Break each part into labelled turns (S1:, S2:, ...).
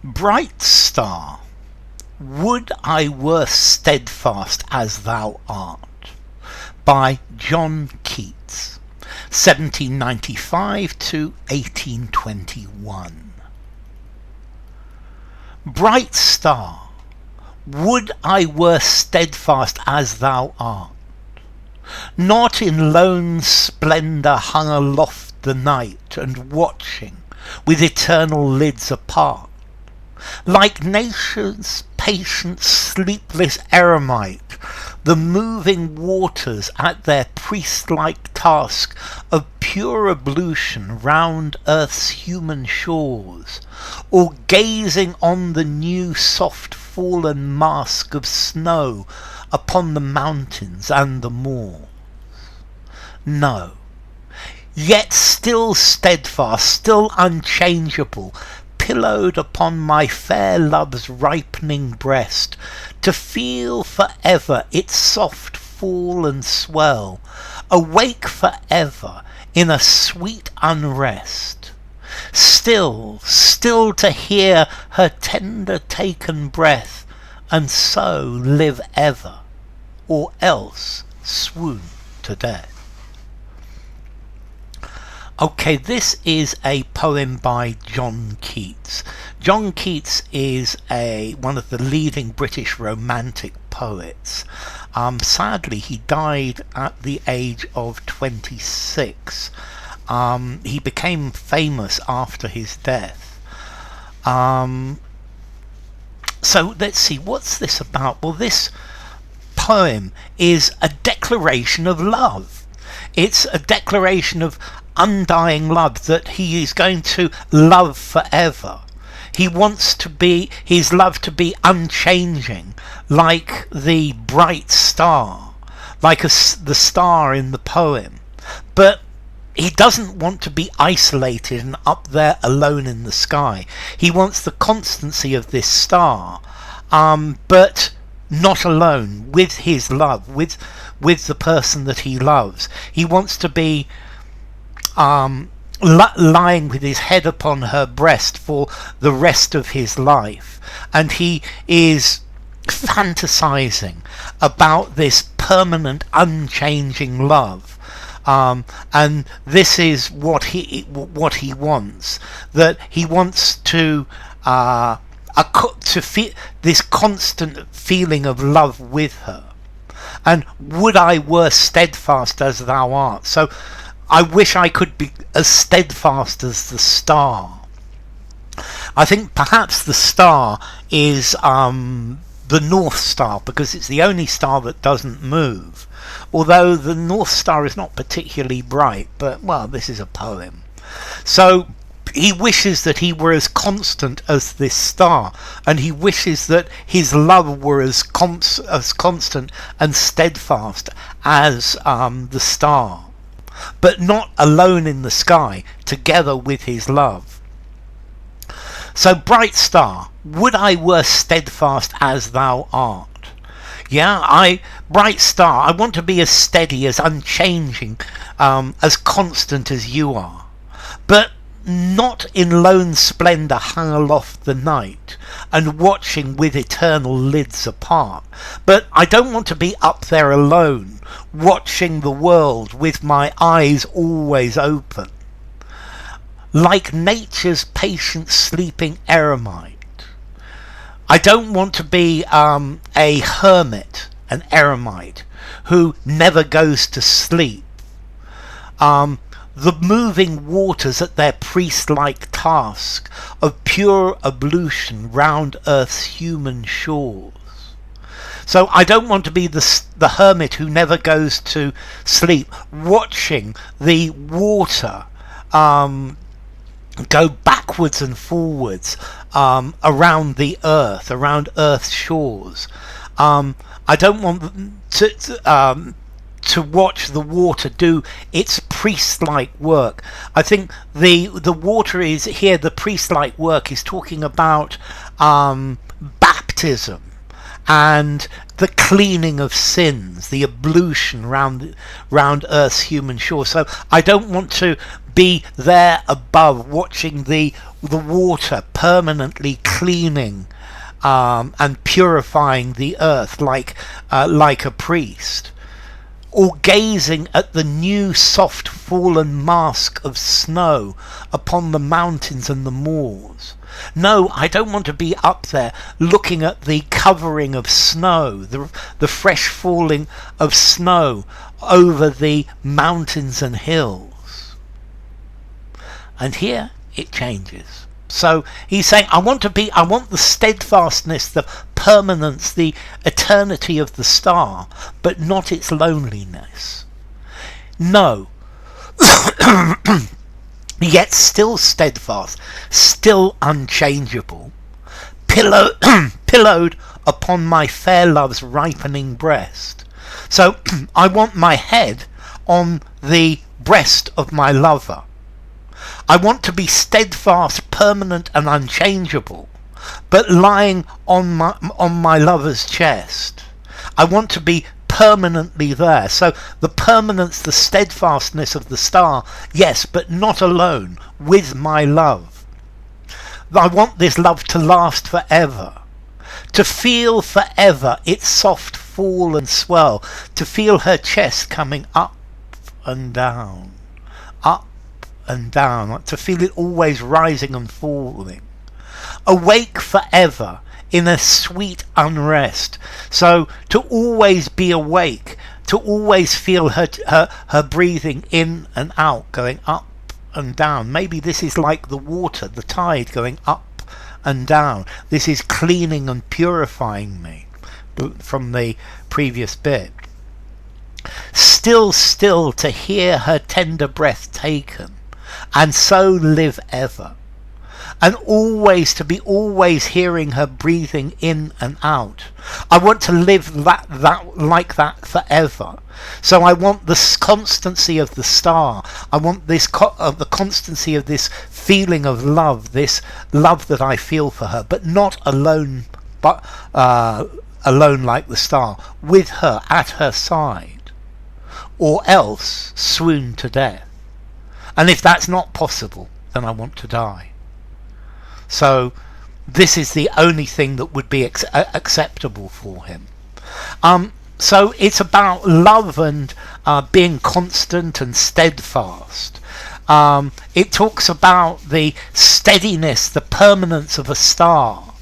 S1: Bright star, would I were steadfast as thou art, by John Keats, 1795 to 1821. Bright star, would I were steadfast as thou art, not in lone splendour hung aloft the night, and watching with eternal lids apart, like nature's patient sleepless Eremite, the moving waters at their priestlike task of pure ablution round earth's human shores, or gazing on the new soft fallen mask of snow upon the mountains and the moors. No, yet still steadfast, still unchangeable, pillowed upon my fair love's ripening breast, to feel for ever its soft fall and swell, awake for ever in a sweet unrest, still to hear her tender taken breath, and so live ever, or else swoon to death. Okay, this is a poem by John Keats. John Keats is one of the leading British romantic poets. Sadly, he died at the age of 26. He became famous after his death. So let's see, what's this about? Well, this poem is a declaration of love. It's a declaration of undying love, that he is going to love forever. He wants his love to be unchanging, like the bright star, like the star in the poem. But he doesn't want to be isolated and up there alone in the sky. He wants the constancy of this star, but not alone, with his love, with the person that he loves. He wants to be lying with his head upon her breast for the rest of his life, and he is fantasizing about this permanent unchanging love, and this is what he wants, that he wants to feel this constant feeling of love with her. And would I were steadfast as thou art. So I wish I could be as steadfast as the star. I think perhaps the star is the North Star, because it's the only star that doesn't move. Although the North Star is not particularly bright, but, well, this is a poem. So he wishes that he were as constant as this star, and he wishes that his love were as constant and steadfast as the star, but not alone in the sky, together with his love. So, bright star, would I were steadfast as thou art. Yeah, bright star, I want to be as steady, as unchanging, as constant as you are, but not in lone splendour hung aloft the night, and watching with eternal lids apart. But I don't want to be up there alone, watching the world with my eyes always open, like nature's patient sleeping Eremite. I don't want to be a hermit, an Eremite, who never goes to sleep. The moving waters at their priestlike task of pure ablution round earth's human shores. So I don't want to be the hermit who never goes to sleep, watching the water go backwards and forwards around the earth, around earth's shores. I don't want to watch the water do its priest-like work. I think the water is here, the priest-like work is talking about baptism and the cleaning of sins, the ablution round earth's human shore. So I don't want to be there above, watching the water permanently cleaning and purifying the earth like a priest, or gazing at the new soft fallen mask of snow upon the mountains and the moors. No, I don't want to be up there looking at the covering of snow, the fresh falling of snow over the mountains and hills. And here it changes. So he's saying, I want the steadfastness, the permanence, the eternity of the star, but not its loneliness. No. Yet still steadfast, still unchangeable, pillowed upon my fair love's ripening breast. So I want my head on the breast of my lover. I want to be steadfast, permanent and unchangeable, but lying on my lover's chest. I want to be permanently there. So the permanence, the steadfastness of the star, yes, but not alone, with my love. I want this love to last forever, to feel forever its soft fall and swell, to feel her chest coming up and down, to feel it always rising and falling. Awake forever in a sweet unrest. So to always be awake, to always feel her breathing in and out, going up and down. Maybe this is like the water, the tide going up and down. This is cleaning and purifying me from the previous bit. Still to hear her tender breath taken, and so live ever. And always to be always hearing her breathing in and out. I want to live that like that forever. So I want the constancy of the star. I want this the constancy of this feeling of love, this love that I feel for her, but not alone, but alone like the star, with her at her side, or else swoon to death. And if that's not possible, then I want to die. So this is the only thing that would be acceptable for him. So it's about love and being constant and steadfast. It talks about the steadiness, the permanence of a star.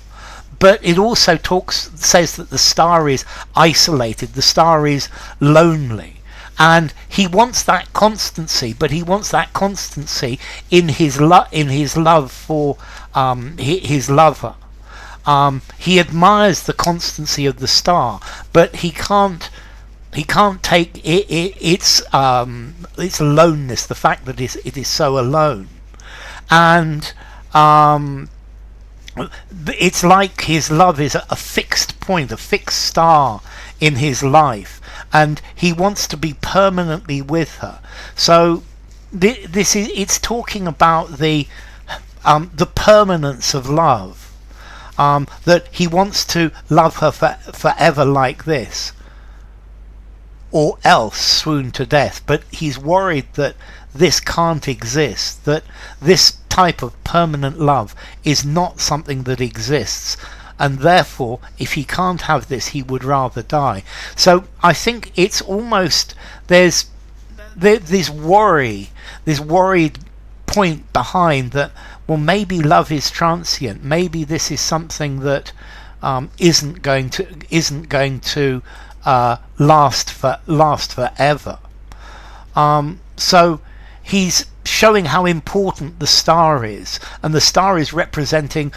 S1: But it also says that the star is isolated, the star is lonely. And he wants that constancy, but he wants that constancy in his love for his lover. He admires the constancy of the star, but he can't take its aloneness, the fact that it is so alone, and it's like his love is a fixed point, a fixed star in his life, and he wants to be permanently with her. So it's talking about the permanence of love, that he wants to love her forever like this, or else swoon to death. But he's worried that this can't exist, that this type of permanent love is not something that exists, and therefore if he can't have this, he would rather die. So I think it's almost there's this worried point behind that, well, maybe love is transient, maybe this is something that isn't going to last forever. So he's showing how important the star is, and the star is representing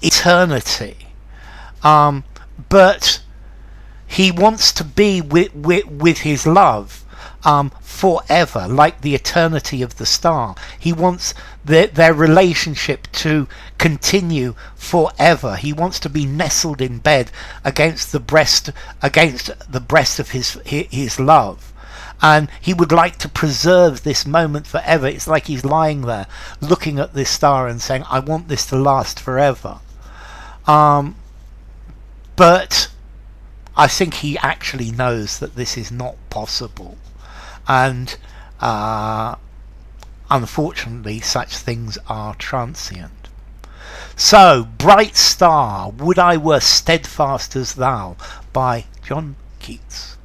S1: eternity, but he wants to be with his love forever, like the eternity of the star. He wants their relationship to continue forever. He wants to be nestled in bed against the breast of his love, and he would like to preserve this moment forever. It's like he's lying there looking at this star and saying, I want this to last forever. But I think he actually knows that this is not possible, and unfortunately such things are transient. So, Bright Star, Would I Were Steadfast as Thou by John Keats.